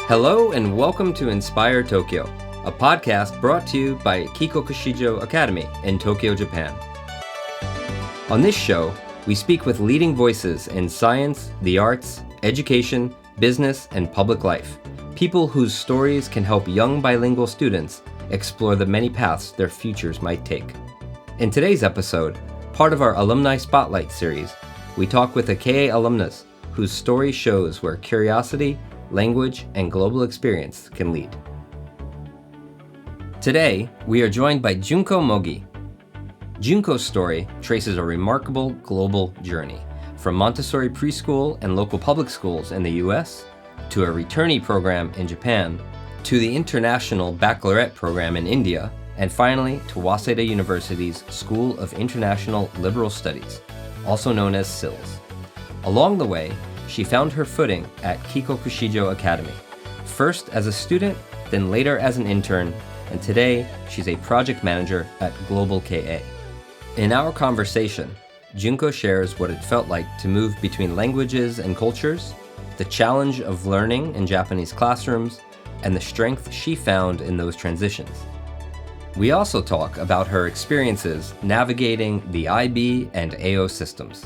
Hello and welcome to Inspire Tokyo, a podcast brought to you by Kikokushijo Academy in Tokyo, Japan. On this show, we speak with leading voices in science, the arts, education, business, and public life. People whose stories can help young bilingual students explore the many paths their futures might take. In today's episode, part of our Alumni Spotlight series, we talk with a KA alumnus whose story shows where curiosity, language, and global experience can lead. Today, we are joined by Junko Mogi. Junko's story traces a remarkable global journey, from Montessori preschool and local public schools in the US, to a returnee program in Japan, to the International Baccalaureate program in India, and finally to Waseda University's School of International Liberal Studies, also known as SILS. Along the way, she found her footing at Kikokushijo Academy, first as a student, then later as an intern, and today she's a project manager at Global KA. In our conversation, Junko shares what it felt like to move between languages and cultures, the challenge of learning in Japanese classrooms, and the strength she found in those transitions. We also talk about her experiences navigating the IB and AO systems.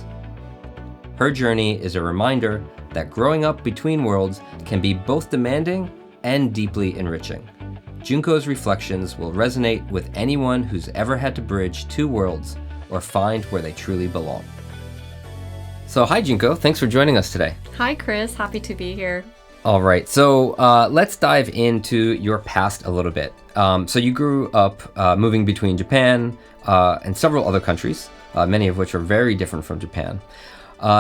Her journey is a reminder that growing up between worlds can be both demanding and deeply enriching. Junko's reflections will resonate with anyone who's ever had to bridge two worlds or find where they truly belong. So hi Junko, thanks for joining us today. Hi Chris, happy to be here. All right, so let's dive into your past a little bit. So you grew up moving between Japan and several other countries, many of which are very different from Japan.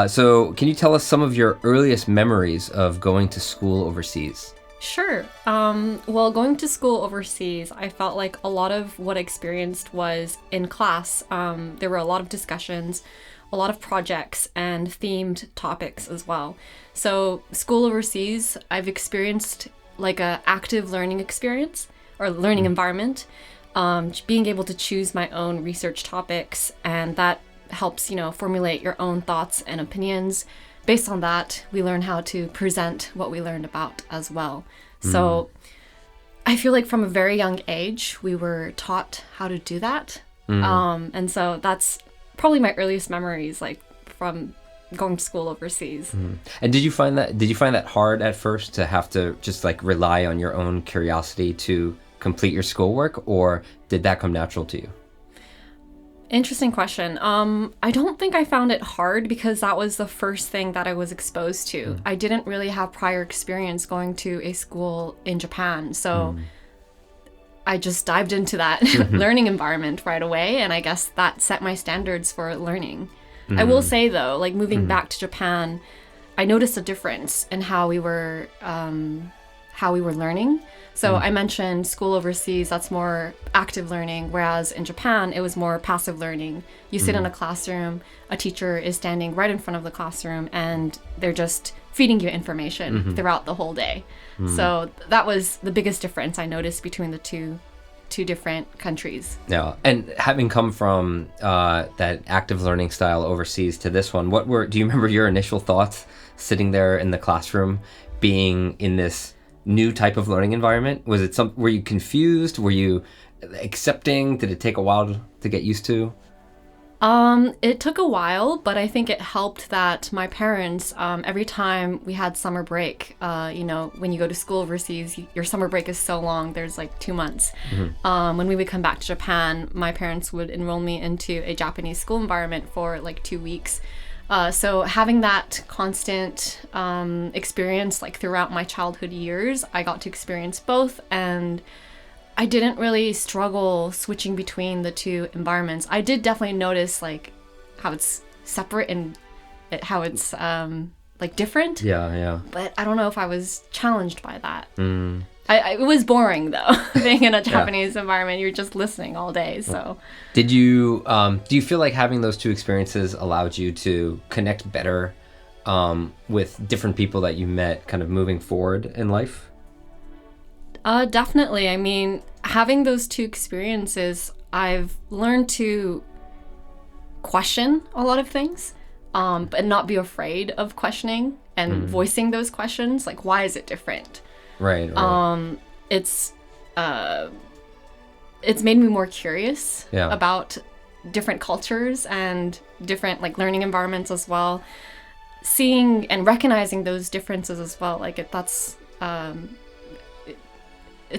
So can you tell us some of your earliest memories of going to school overseas? Sure. Well, going to school overseas, I felt like a lot of what I experienced was in class. There were a lot of discussions, a lot of projects, and themed topics as well. So school overseas, I've experienced like a active learning experience or learning environment, being able to choose my own research topics, and that helps, formulate your own thoughts and opinions. Based on that, we learn how to present what we learned about as well. So I feel like from a very young age, we were taught how to do that. And so that's probably my earliest memories, like from going to school overseas. And did you find that hard at first to have to just like rely on your own curiosity to complete your schoolwork, or did that come natural to you? Interesting question. I don't think I found it hard because that was the first thing that I was exposed to. I didn't really have prior experience going to a school in Japan. So I just dived into that learning environment right away. And I guess that set my standards for learning. I will say though, like moving back to Japan, I noticed a difference in how we were learning. So I mentioned school overseas, that's more active learning, whereas in Japan, it was more passive learning. You sit in a classroom, a teacher is standing right in front of the classroom, and they're just feeding you information throughout the whole day. So that was the biggest difference I noticed between the two different countries. Yeah, and having come from that active learning style overseas to this one, do you remember your initial thoughts sitting there in the classroom, being in this new type of learning environment? Was it were you confused? Were you accepting? Did it take a while to get used to? It took a while, but I think it helped that my parents, every time we had summer break, when you go to school overseas, your summer break is so long, there's like 2 months. When we would come back to Japan, my parents would enroll me into a Japanese school environment for like 2 weeks. So having that constant experience like throughout my childhood years, I got to experience both, and I didn't really struggle switching between the two environments. I did definitely notice like how it's separate and how it's like different. Yeah. But I don't know if I was challenged by that. It was boring though, being in a Japanese environment. You're just listening all day. So, do you feel like having those two experiences allowed you to connect better with different people that you met, kind of moving forward in life? Definitely. I mean, having those two experiences, I've learned to question a lot of things, but not be afraid of questioning and voicing those questions. Like, why is it different? Right. It's made me more curious about different cultures and different like learning environments as well. Seeing and recognizing those differences as well, like it's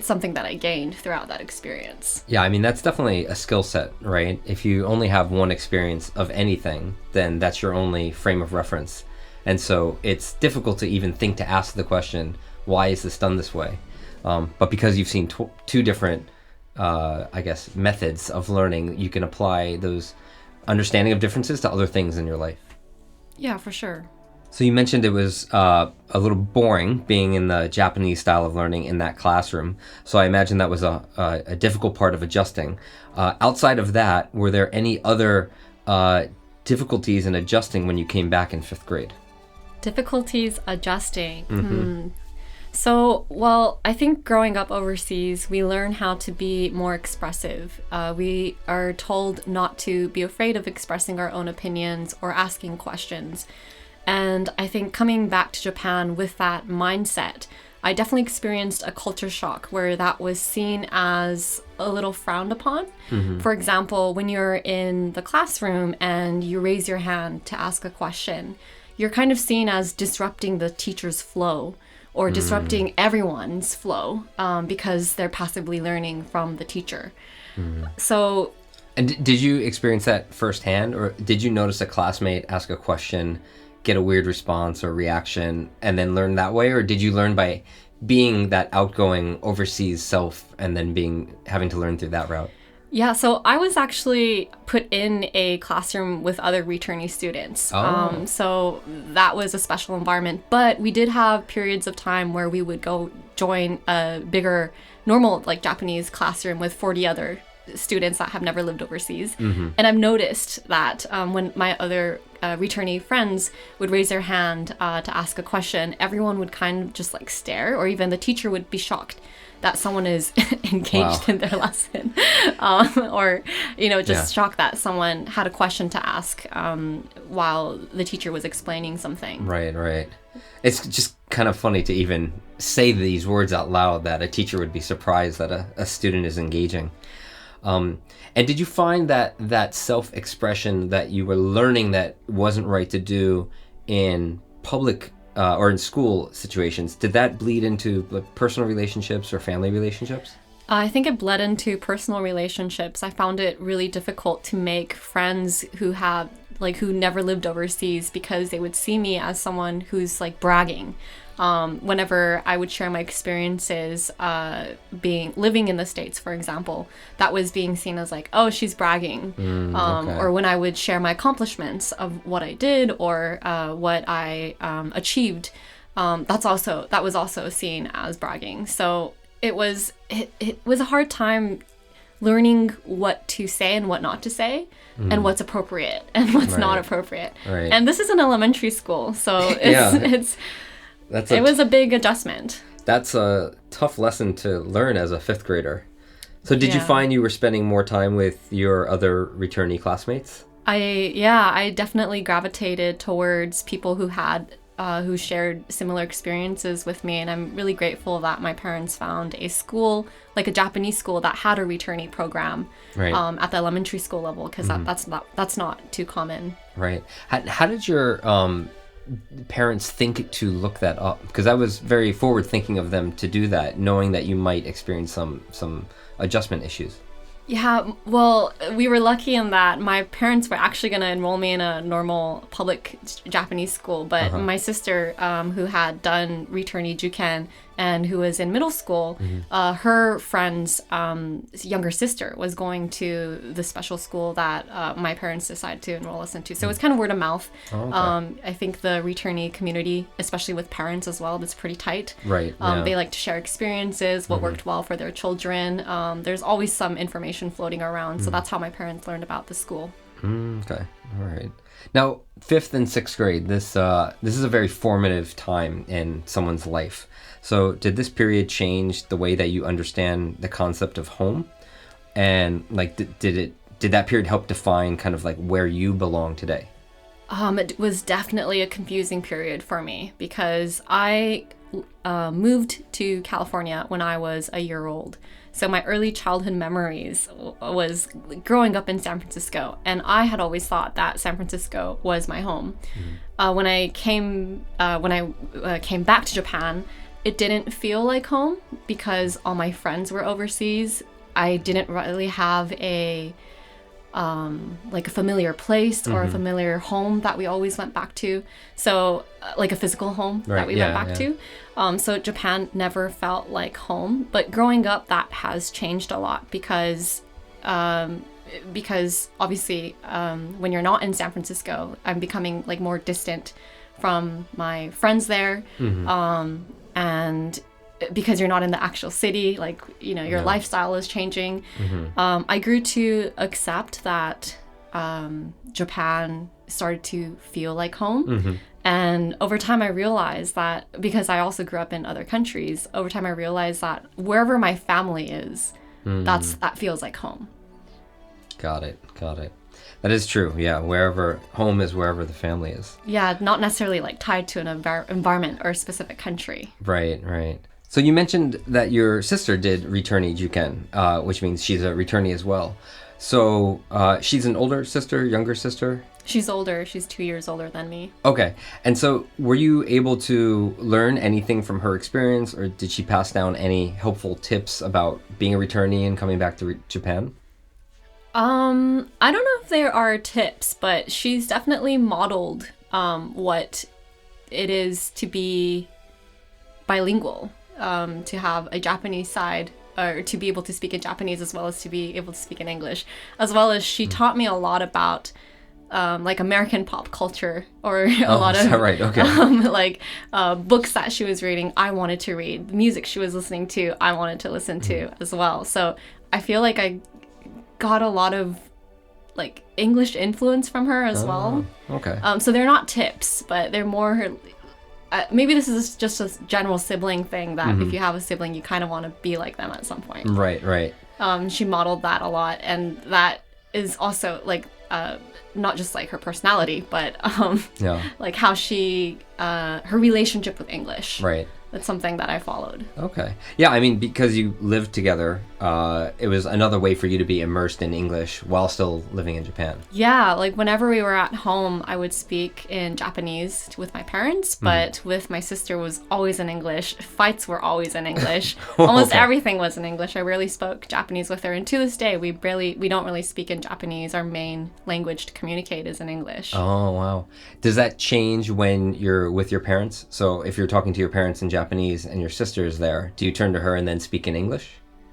something that I gained throughout that experience. Yeah, I mean, that's definitely a skill set, right? If you only have one experience of anything, then that's your only frame of reference. And so it's difficult to even think to ask the question, why is this done this way? But because you've seen two different, I guess, methods of learning, you can apply those understanding of differences to other things in your life. Yeah, for sure. So you mentioned it was a little boring being in the Japanese style of learning in that classroom. So I imagine that was a difficult part of adjusting. Outside of that, were there any other difficulties in adjusting when you came back in 5th grade? Difficulties adjusting. So, well, I think growing up overseas, we learn how to be more expressive. We are told not to be afraid of expressing our own opinions or asking questions. And I think coming back to Japan with that mindset, I definitely experienced a culture shock where that was seen as a little frowned upon. For example, when you're in the classroom and you raise your hand to ask a question, you're kind of seen as disrupting the teacher's flow or disrupting everyone's flow because they're passively learning from the teacher. So... And did you experience that firsthand, or did you notice a classmate ask a question, get a weird response or reaction, and then learn that way? Or did you learn by being that outgoing overseas self and then having to learn through that route? Yeah, so I was actually put in a classroom with other returnee students. So that was a special environment. But we did have periods of time where we would go join a bigger, normal, like Japanese classroom with 40 other students that have never lived overseas. And I've noticed that when my other returnee friends would raise their hand to ask a question, everyone would kind of just like stare, or even the teacher would be shocked that someone is engaged in their lesson, or just shocked that someone had a question to ask while the teacher was explaining something. Right. It's just kind of funny to even say these words out loud, that a teacher would be surprised that a student is engaging. And did you find that self-expression that you were learning that wasn't right to do in public or in school situations, did that bleed into like personal relationships or family relationships? I think it bled into personal relationships. I found it really difficult to make friends who never lived overseas, because they would see me as someone who's like bragging. Whenever I would share my experiences living in the States, for example, that was being seen as like, oh, she's bragging. Or when I would share my accomplishments of what I did or what I achieved, that was also seen as bragging. So it was a hard time learning what to say and what not to say, and what's appropriate and what's not appropriate. And this is an elementary school, so it was a big adjustment. That's a tough lesson to learn as a 5th grader. So did you find you were spending more time with your other returnee classmates? I definitely gravitated towards people who shared similar experiences with me, and I'm really grateful that my parents found a school, like a Japanese school, that had a returnee program at the elementary school level, because that's not too common. Right. How did your parents think to look that up? Because I was very forward thinking of them to do that, knowing that you might experience some adjustment issues. Yeah, well, we were lucky in that my parents were actually going to enroll me in a normal public Japanese school, but my sister, who had done returnee juken and who was in middle school, her friend's younger sister was going to the special school that my parents decided to enroll us into. So it was kind of word of mouth. I think the returnee community, especially with parents as well, is pretty tight. Right. They like to share experiences, what worked well for their children. There's always some information floating around. So that's how my parents learned about the school. Okay. All right. Now, 5th and 6th grade, this is a very formative time in someone's life. So did this period change the way that you understand the concept of home? And like, did that period help define kind of like where you belong today? It was definitely a confusing period for me, because I moved to California when I was a year old. So my early childhood memories was growing up in San Francisco, and I had always thought that San Francisco was my home. When I came back to Japan, it didn't feel like home because all my friends were overseas. I didn't really have a familiar place or a familiar home that we always went back to. So like a physical home that we went back to. So Japan never felt like home. But growing up, that has changed a lot because obviously when you're not in San Francisco, I'm becoming like more distant from my friends there. And because you're not in the actual city, like, you know, your lifestyle is changing. I grew to accept that Japan started to feel like home. And over time I realized that, because I also grew up in other countries, over time I realized that wherever my family is, that feels like home. Got it. That is true. Yeah, wherever home is, wherever the family is. Yeah, not necessarily like tied to an environment or a specific country. Right. So you mentioned that your sister did returnee juken, which means she's a returnee as well. So she's an older sister, younger sister? She's older. She's 2 years older than me. Okay. And so were you able to learn anything from her experience, or did she pass down any helpful tips about being a returnee and coming back to Japan? I don't know if there are tips, but she's definitely modeled what it is to be bilingual, to have a Japanese side, or to be able to speak in Japanese as well as to be able to speak in English, as well as she taught me a lot about like American pop culture, or a lot of right? Okay. Books that she was reading, I wanted to read. The music she was listening to, I wanted to listen to as well. So I feel like I got a lot of like English influence from her as well. Okay. So they're not tips, but they're more maybe this is just a general sibling thing that if you have a sibling, you kind of want to be like them at some point. Right. She modeled that a lot, and that is also like not just like her personality, but like how she her relationship with English. Right. That's something that I followed. Okay. Yeah, I mean, because you lived together, it was another way for you to be immersed in English while still living in Japan. Yeah, like whenever we were at home, I would speak in Japanese with my parents, but with my sister was always in English. Fights were always in English. Almost everything was in English. I rarely spoke Japanese with her, and to this day, we don't really speak in Japanese. Our main language to communicate is in English. Oh, wow. Does that change when you're with your parents? So if you're talking to your parents in Japanese and your sister is there, do you turn to her and then speak in English?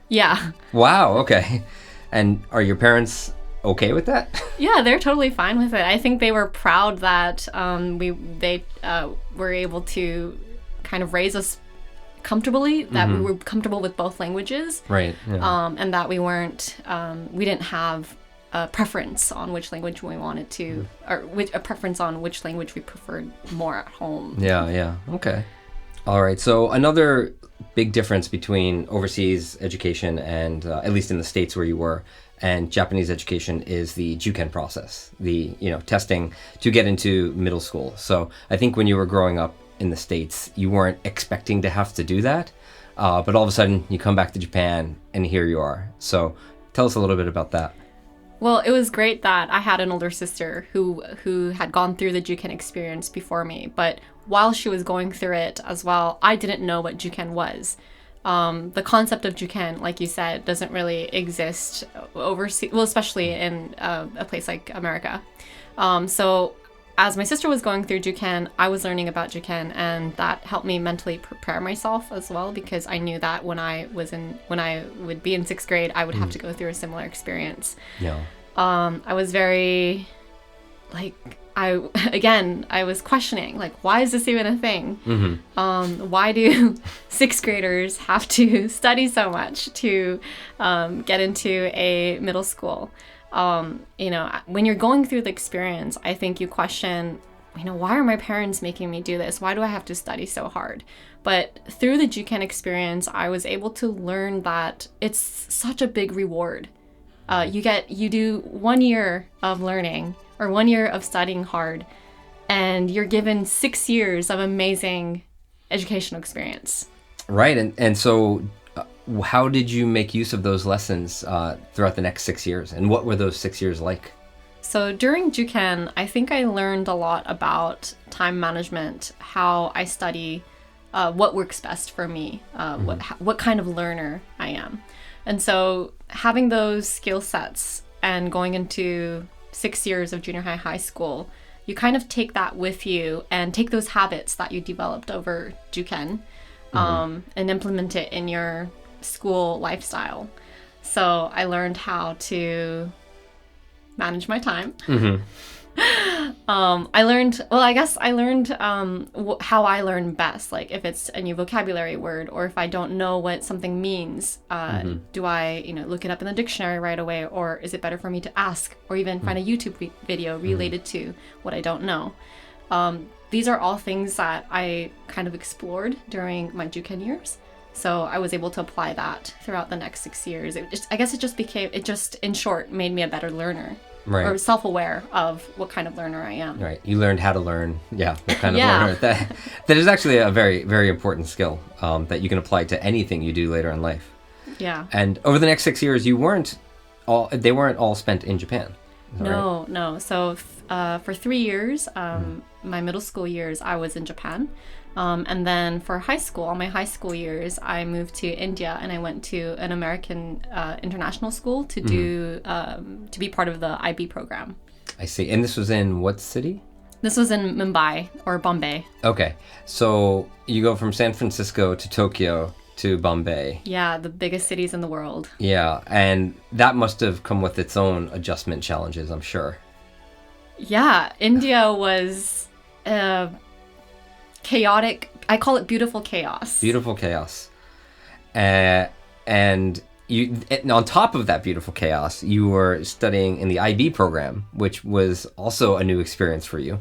Yeah. Wow, okay. And are your parents okay with that? Yeah, they're totally fine with it. I think they were proud that they were able to kind of raise us comfortably, that we were comfortable with both languages. Right. Yeah. And that we didn't have a preference on which language we wanted to, or a preference on which language we preferred more at home. Yeah. Okay. All right. So another big difference between overseas education and, at least in the States where you were, and Japanese education is the juken process, the testing to get into middle school. So I think when you were growing up in the States, you weren't expecting to have to do that, but all of a sudden you come back to Japan and here you are. So tell us a little bit about that. Well, it was great that I had an older sister who had gone through the juken experience before me, but while she was going through it as well, I didn't know what juken was. The concept of juken, like you said, doesn't really exist overseas, well, especially in a place like America. So as my sister was going through juken, I was learning about juken, and that helped me mentally prepare myself as well, because I knew that when I would be in 6th grade, I would have to go through a similar experience. Yeah. I was very I was questioning, like, why is this even a thing? Why do 6th graders have to study so much to get into a middle school? When you're going through the experience, I think you question, why are my parents making me do this? Why do I have to study so hard? But through the juken experience, I was able to learn that it's such a big reward. You do 1 year of learning, or 1 year of studying hard, and you're given 6 years of amazing educational experience. Right. And so how did you make use of those lessons throughout the next 6 years? And what were those 6 years like? So during Juken, I think I learned a lot about time management, how I study, what works best for me, what kind of learner I am. And so having those skill sets and going into 6 years of junior high school, you kind of take that with you and take those habits that you developed over Juken and implement it in your school lifestyle. So I learned how to manage my time. I learned how I learn best, like if it's a new vocabulary word or if I don't know what something means, do I look it up in the dictionary right away, or is it better for me to ask or even find a YouTube video related to what I don't know? These are all things that I kind of explored during my Juken years. So I was able to apply that throughout the next 6 years. It just in short made me a better learner. Right. Or self-aware of what kind of learner I am. Right. You learned how to learn. Yeah. What kind of learner. That is actually a very, very important skill that you can apply to anything you do later in life. Yeah. And over the next 6 years, they weren't all spent in Japan. No, right? No. So for 3 years, my middle school years, I was in Japan. And then for my high school years, I moved to India and I went to an American international school to do to be part of the IB program. I see. And this was in what city? This was in Mumbai or Bombay. Okay. So you go from San Francisco to Tokyo to Bombay. Yeah, the biggest cities in the world. Yeah. And that must have come with its own adjustment challenges, I'm sure. Yeah. India was chaotic. I call it beautiful chaos. Beautiful chaos. And on top of that beautiful chaos, you were studying in the IB program, which was also a new experience for you.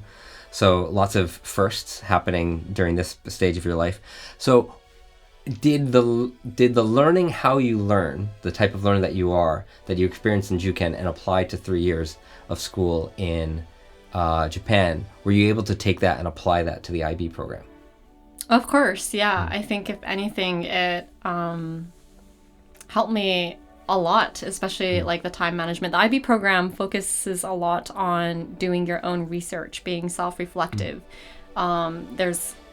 So lots of firsts happening during this stage of your life. So did the learning how you learn, the type of learner that you experienced in Juken and applied to 3 years of school in Japan, were you able to take that and apply that to the IB program? Of course, yeah. I think if anything, it helped me a lot, especially like the time management. The IB program focuses a lot on doing your own research, being self-reflective.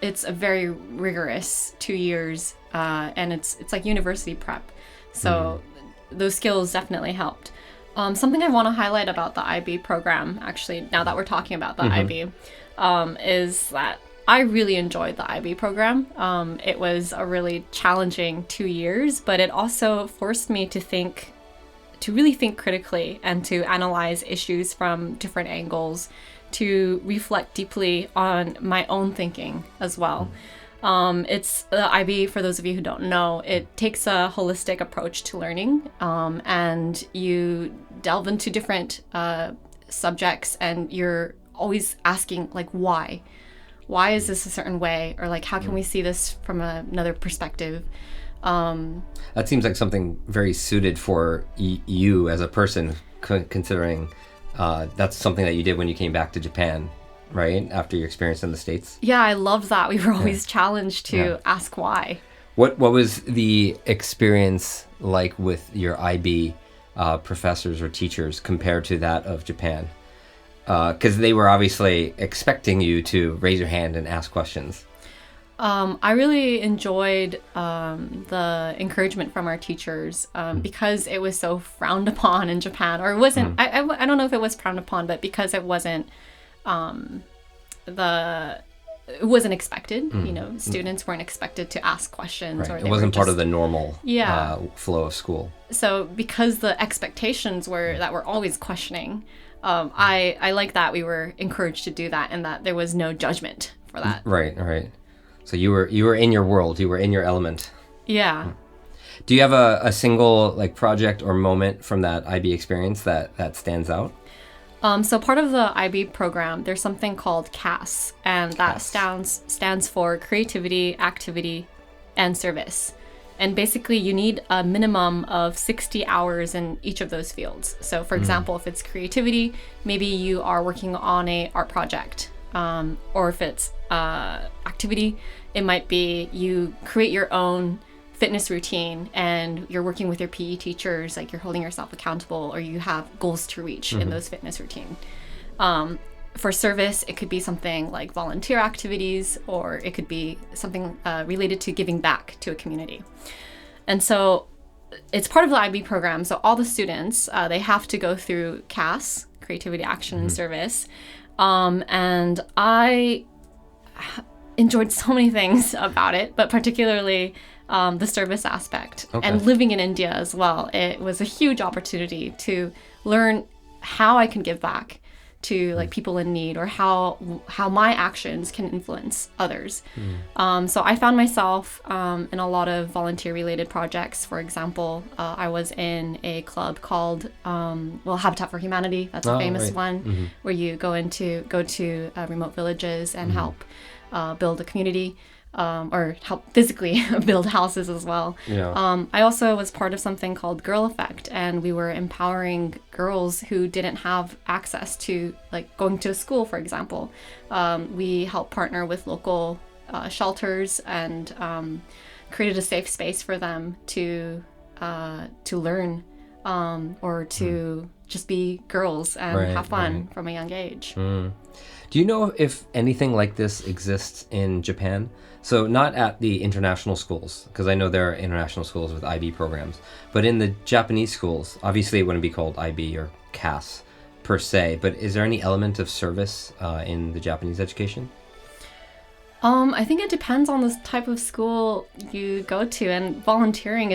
It's a very rigorous 2 years, and it's like university prep. So those skills definitely helped. Something I want to highlight about the IB program, actually, now that we're talking about the IB, is that I really enjoyed the IB program. It was a really challenging 2 years, but it also forced me to really think critically and to analyze issues from different angles, to reflect deeply on my own thinking as well. It's the IB, for those of you who don't know, it takes a holistic approach to learning, and you delve into different subjects, and you're always asking, like, why? Why is this a certain way? Or like, how can we see this from another perspective? That seems like something very suited for you as a person, considering that's something that you did when you came back to Japan, right? After your experience in the States. Yeah, I love that. We were always challenged to ask why. What was the experience like with your IB professors or teachers compared to that of Japan? Because they were obviously expecting you to raise your hand and ask questions. I really enjoyed the encouragement from our teachers because it was so frowned upon in Japan, or it wasn't. I don't know if it was frowned upon, but because it wasn't it wasn't expected. Students weren't expected to ask questions, right. Or it wasn't part of the normal flow of school. So because the expectations that we're always questioning. I like that we were encouraged to do that, and that there was no judgment for that. Right. So you were in your world, you were in your element. Yeah. Do you have a single project or moment from that IB experience that stands out? So part of the IB program, there's something called CAS, and that stands for Creativity, Activity, and Service. And basically, you need a minimum of 60 hours in each of those fields. So, for example, if it's creativity, maybe you are working on an art project. Or if it's activity. It might be you create your own fitness routine and you're working with your PE teachers, like you're holding yourself accountable, or you have goals to reach in those fitness routine. For service, it could be something like volunteer activities, or it could be something related to giving back to a community. And so it's part of the IB program. So all the students, they have to go through CAS, Creativity, Action, and Service. And I enjoyed so many things about it, but particularly the service aspect. Okay. And living in India as well. It was a huge opportunity to learn how I can give back to like people in need, or how my actions can influence others. So I found myself in a lot of volunteer related projects. For example, I was in a club called Habitat for Humanity. That's a famous one, where you go to remote villages and help build a community. Or help physically build houses as well. Yeah. I also was part of something called Girl Effect, and we were empowering girls who didn't have access to like going to a school, for example. We helped partner with local shelters and created a safe space for them to learn or to just be girls and have fun from a young age. Do you know if anything like this exists in Japan? So not at the international schools, because I know there are international schools with IB programs, but in the Japanese schools, obviously it wouldn't be called IB or CAS per se, but is there any element of service in the Japanese education? I think it depends on the type of school you go to, and volunteering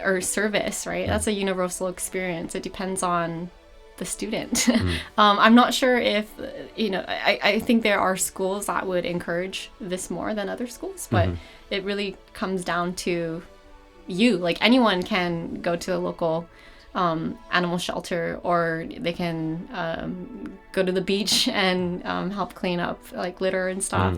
or service, right? That's a universal experience. It depends on the student. I'm not sure if, I think there are schools that would encourage this more than other schools, but it really comes down to you. Like anyone can go to a local animal shelter, or they can go to the beach and help clean up like litter and stuff.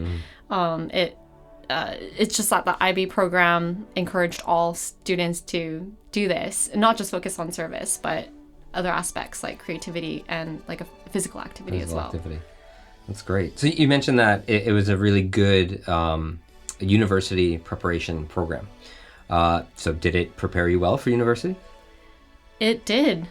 It's just that the IB program encouraged all students to do this, and not just focus on service, but other aspects like creativity and like a physical activity as well. That's great. So you mentioned that it was a really good university preparation program. So did it prepare you well for university? It did.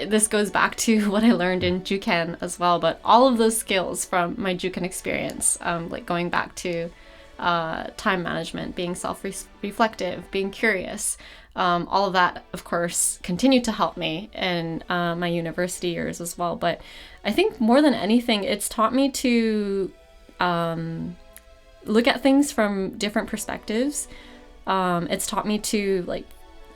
This goes back to what I learned in Juken as well, but all of those skills from my Juken experience, like going back to time management, being self-reflective, being curious, all of that, of course, continued to help me in my university years as well. But I think more than anything, it's taught me to look at things from different perspectives. It's taught me to like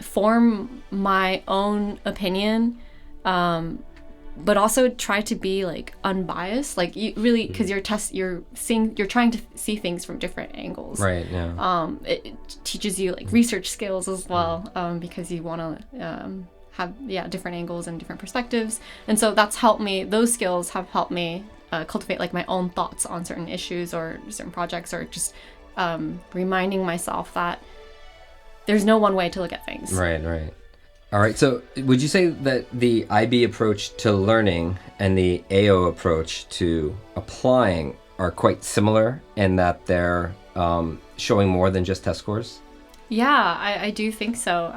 form my own opinion, but also try to be like unbiased, like you really, because you're trying to see things from different angles, right? Yeah. It teaches you like research skills as well, because you want to have different angles and different perspectives, and so that's helped me. Those skills have helped me cultivate like my own thoughts on certain issues or certain projects, or just reminding myself that there's no one way to look at things. Right. All right, so would you say that the IB approach to learning and the AO approach to applying are quite similar in that they're showing more than just test scores? Yeah, I do think so.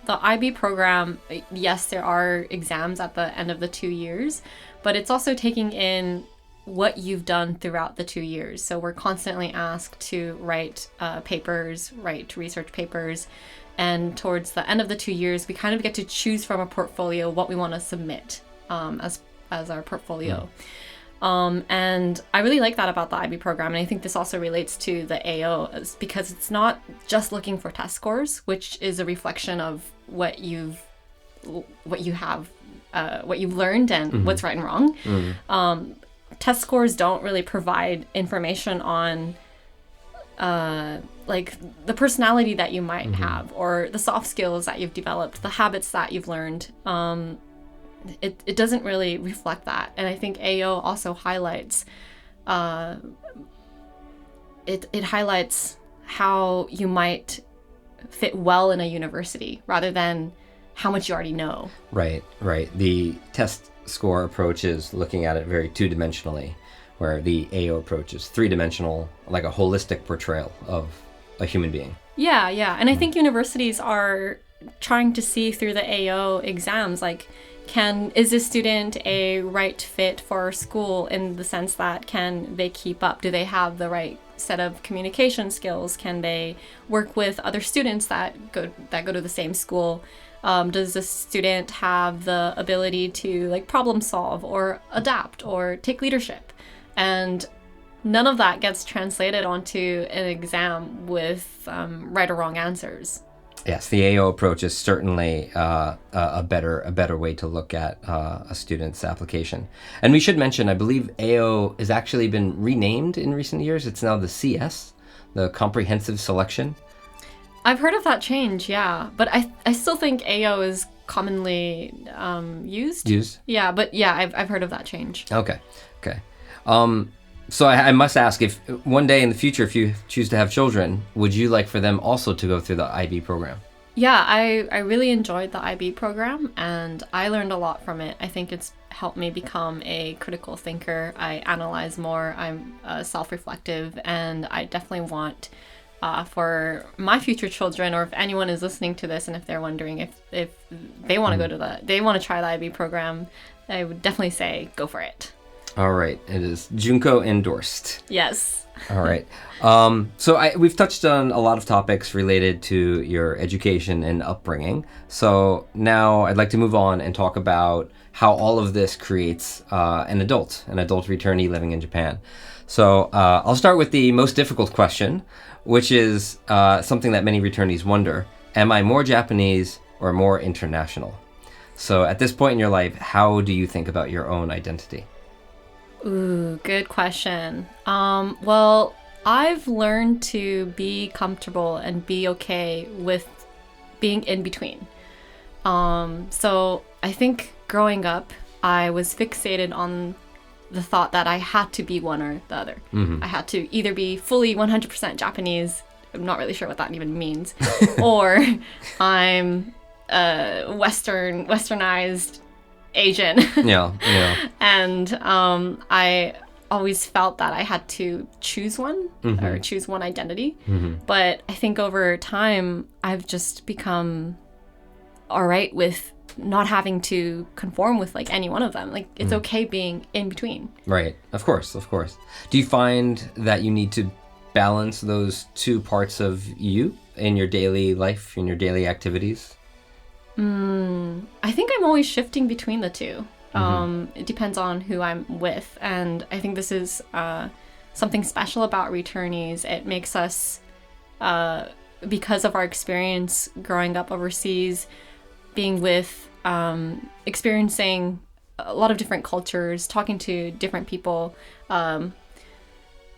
The IB program, yes, there are exams at the end of the 2 years, but it's also taking in what you've done throughout the 2 years. So we're constantly asked to write papers, write research papers, and towards the end of the 2 years, we kind of get to choose from a portfolio what we want to submit as our portfolio. And I really like that about the IB program, and I think this also relates to the AO, because it's not just looking for test scores, which is a reflection of what you've learned and what's right and wrong. Test scores don't really provide information on like the personality that you might have, or the soft skills that you've developed, the habits that you've learned. It doesn't really reflect that. And I think AO also highlights it highlights how you might fit well in a university rather than how much you already know. Right. The test score approach is looking at it very two-dimensionally, where the AO approach is three-dimensional, like a holistic portrayal of a human being. Yeah. And I think universities are trying to see through the AO exams, like, is this student a right fit for our school, in the sense that can they keep up? Do they have the right set of communication skills? Can they work with other students that go to the same school? Does the student have the ability to like problem solve or adapt or take leadership? And none of that gets translated onto an exam with right or wrong answers. Yes, the AO approach is certainly a better way to look at a student's application. And we should mention, I believe AO has actually been renamed in recent years. It's now the CS, the Comprehensive Selection. I've heard of that change, yeah. But I still think AO is commonly used. Yeah, but yeah, I've heard of that change. Okay. So I must ask, if one day in the future, if you choose to have children, would you like for them also to go through the IB program? Yeah, I really enjoyed the IB program, and I learned a lot from it. I think it's helped me become a critical thinker. I analyze more, I'm self-reflective, and I definitely want for my future children, or if anyone is listening to this and if they're wondering if they want to they want to try the IB program, I would definitely say go for it. All right. It is Junko endorsed. Yes. All right. So we've touched on a lot of topics related to your education and upbringing. So now I'd like to move on and talk about how all of this creates an adult returnee living in Japan. So I'll start with the most difficult question, which is something that many returnees wonder. Am I more Japanese or more international? So at this point in your life, how do you think about your own identity? Ooh, good question. Well, I've learned to be comfortable and be okay with being in between. So I think growing up, I was fixated on the thought that I had to be one or the other. Mm-hmm. I had to either be fully 100% Japanese, I'm not really sure what that even means, or I'm westernized Asian. Yeah. And I always felt that I had to choose one, mm-hmm. or choose one identity. Mm-hmm. But I think over time, I've just become all right with not having to conform with like any one of them. Like it's okay being in between. Right. Of course. Do you find that you need to balance those two parts of you in your daily life, in your daily activities? I think I'm always shifting between the two. Mm-hmm. It depends on who I'm with. And I think this is something special about returnees. It makes us, because of our experience growing up overseas, being with, experiencing a lot of different cultures, talking to different people,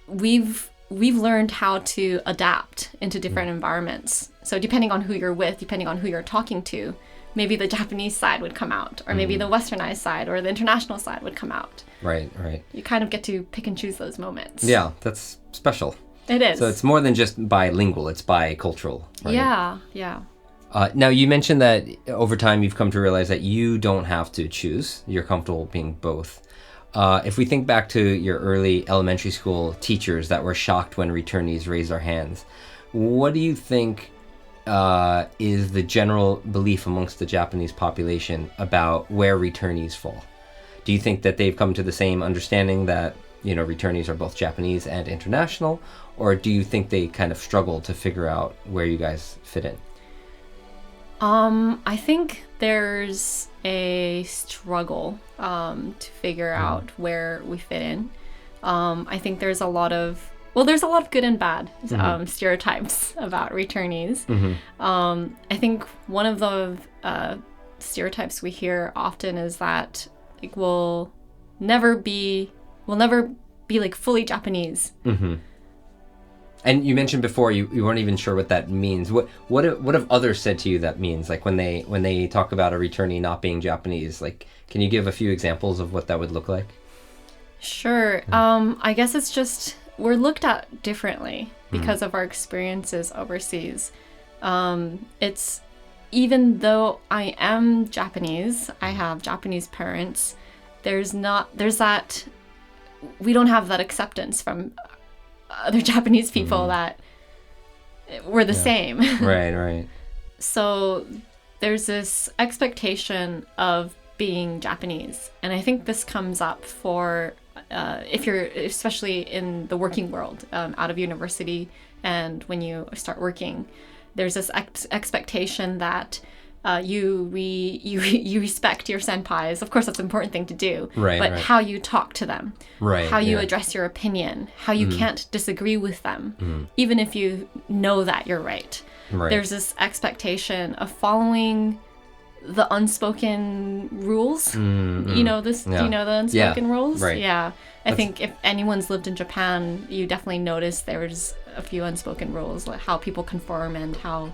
we've learned how to adapt into different environments. So depending on who you're with, depending on who you're talking to, maybe the Japanese side would come out, or maybe the westernized side or the international side would come out. Right. You kind of get to pick and choose those moments. Yeah, that's special. It is. So it's more than just bilingual, it's bicultural. Right? Yeah. Now, you mentioned that over time you've come to realize that you don't have to choose. You're comfortable being both. If we think back to your early elementary school teachers that were shocked when returnees raised their hands, what do you think is the general belief amongst the Japanese population about where returnees fall? Do you think that they've come to the same understanding that, returnees are both Japanese and international, or do you think they kind of struggle to figure out where you guys fit in? I think there's a struggle to figure out where we fit in. I think there's a lot of good and bad stereotypes about returnees. Mm-hmm. I think one of the stereotypes we hear often is that like we'll never be like fully Japanese. Mm-hmm. And you mentioned before you weren't even sure what that means. What have others said to you that means? Like when they talk about a returnee not being Japanese, like can you give a few examples of what that would look like? Sure. I guess it's just we're looked at differently because of our experiences overseas. It's even though I am Japanese, I have Japanese parents, there's that we don't have that acceptance from other Japanese people that we're the same. Right. So there's this expectation of being Japanese. And I think this comes up for if you're, especially in the working world, out of university and when you start working, there's this expectation that you respect your senpais. Of course, that's an important thing to do. But how you talk to them, how you address your opinion, how you can't disagree with them, even if you know that you're right. There's this expectation of following the unspoken rules. You know this? Do you know the unspoken rules? Yeah. I think if anyone's lived in Japan, you definitely notice there's a few unspoken rules, like how people conform and how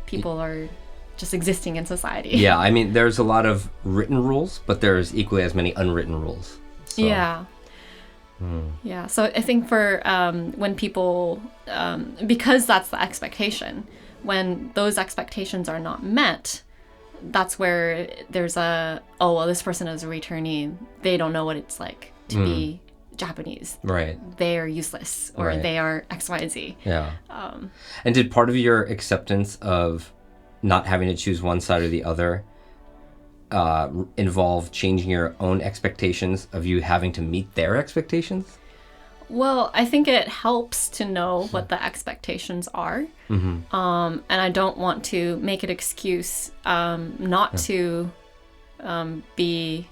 people are just existing in society. Yeah, I mean, there's a lot of written rules, but there's equally as many unwritten rules. So. Yeah. Yeah, so I think for when people, because that's the expectation, when those expectations are not met, that's where there's this person is a returnee. They don't know what it's like to be Japanese. Right. They are useless, or they are X, Y, Z. Yeah. And did part of your acceptance of not having to choose one side or the other involve changing your own expectations of you having to meet their expectations? Well, I think it helps to know what the expectations are. And I don't want to make an excuse not to be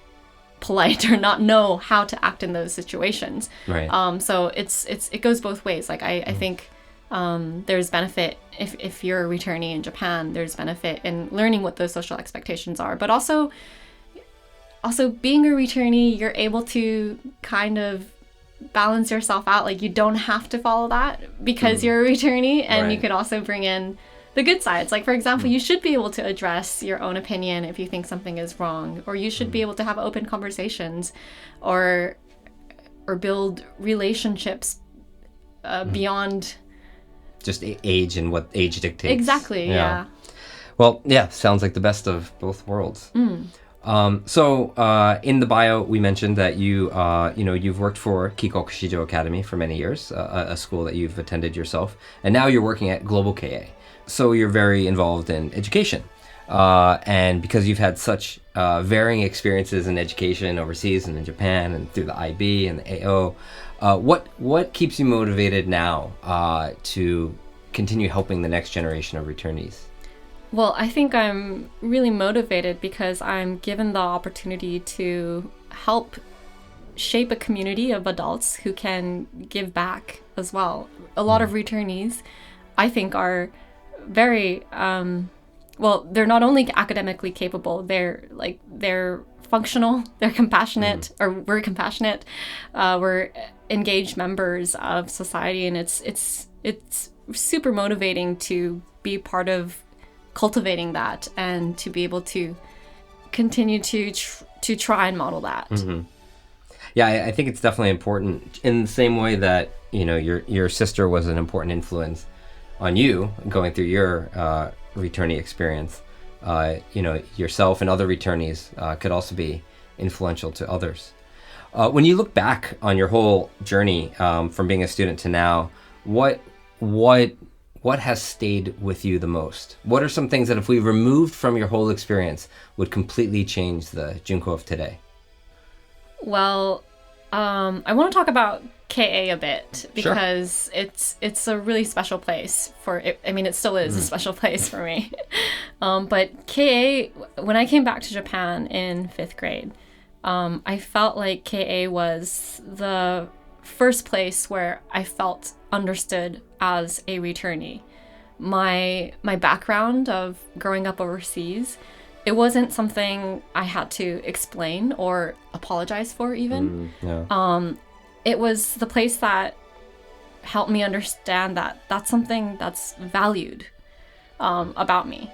polite or not know how to act in those situations. So it goes both ways. Like I think there's benefit if you're a returnee in Japan, there's benefit in learning what those social expectations are, but also being a returnee, you're able to kind of balance yourself out. Like you don't have to follow that because you're a returnee, and you could also bring in the good sides. Like for example, you should be able to address your own opinion if you think something is wrong, or you should be able to have open conversations or build relationships beyond just age and what age dictates. Exactly. Yeah. Well, yeah, sounds like the best of both worlds. So in the bio, we mentioned that you've worked for Kikokushijo Academy for many years, a school that you've attended yourself, and now you're working at Global KA. So you're very involved in education, and because you've had such varying experiences in education overseas and in Japan and through the IB and the AO, what keeps you motivated now to continue helping the next generation of returnees? Well, I think I'm really motivated because I'm given the opportunity to help shape a community of adults who can give back as well. A lot of returnees, I think, are very, they're not only academically capable, they're functional, they're compassionate, or we're compassionate, we're engaged members of society, and it's super motivating to be part of cultivating that and to be able to continue to try and model that. Yeah, I think it's definitely important in the same way that your sister was an important influence on you going through your returnee experience. Yourself and other returnees could also be influential to others. When you look back on your whole journey from being a student to now, what has stayed with you the most? What are some things that if we removed from your whole experience would completely change the Junko of today? Well, I want to talk about KA a bit because it's a really special place for it. I mean, it still is a special place for me. But KA, when I came back to Japan in 5th grade, I felt like KA was the first place where I felt understood as a returnee. My background of growing up overseas, it wasn't something I had to explain or apologize for even. It was the place that helped me understand that that's something that's valued about me.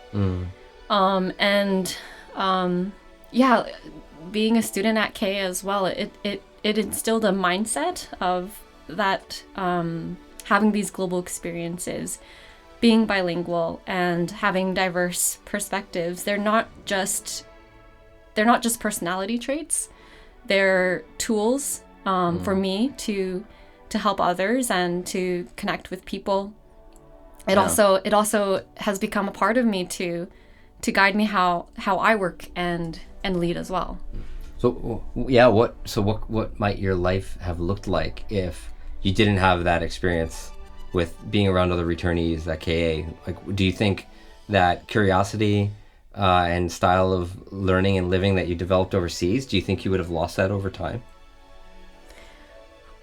Being a student at K as well, it instilled a mindset of that having these global experiences, being bilingual and having diverse perspectives. They're not just personality traits. They're tools for me to help others and to connect with people. It also has become a part of me to guide me how I work and lead as well. So what might your life have looked like if you didn't have that experience with being around other returnees at KA? Like, do you think that curiosity and style of learning and living that you developed overseas, do you think you would have lost that over time?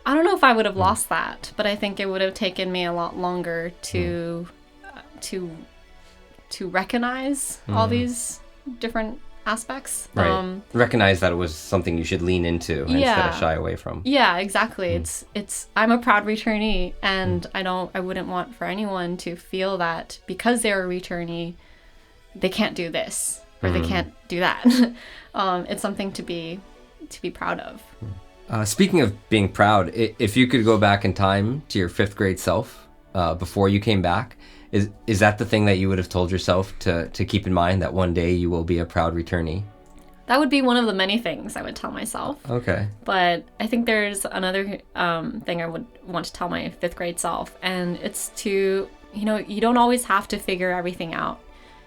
I don't know if I would have lost that, but I think it would have taken me a lot longer to recognize all these different aspects. Right. Recognize that it was something you should lean into instead of shy away from. Yeah, exactly. It's I'm a proud returnee, and I wouldn't want for anyone to feel that because they're a returnee, they can't do this or they can't do that. It's something to be proud of. Speaking of being proud, if you could go back in time to your 5th grade self before you came back, is that the thing that you would have told yourself to keep in mind, that one day you will be a proud returnee? That would be one of the many things I would tell myself. Okay. But I think there's another thing I would want to tell my 5th grade self, and it's to, you don't always have to figure everything out.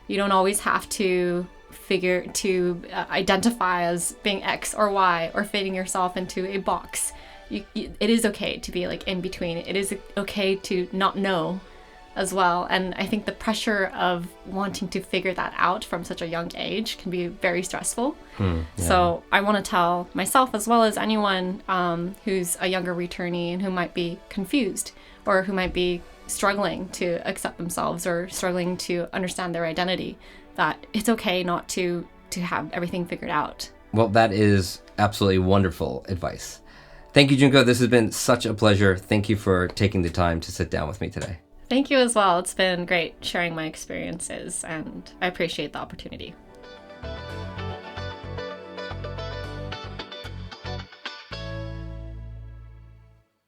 You don't always have to identify as being X or Y or fitting yourself into a box. It is okay to be like in between. It is okay to not know as well. And I think the pressure of wanting to figure that out from such a young age can be very stressful. So I want to tell myself, as well as anyone who's a younger returnee and who might be confused or who might be struggling to accept themselves or struggling to understand their identity, that it's okay not to have everything figured out. Well, that is absolutely wonderful advice. Thank you, Junko. This has been such a pleasure. Thank you for taking the time to sit down with me today. Thank you as well. It's been great sharing my experiences, and I appreciate the opportunity.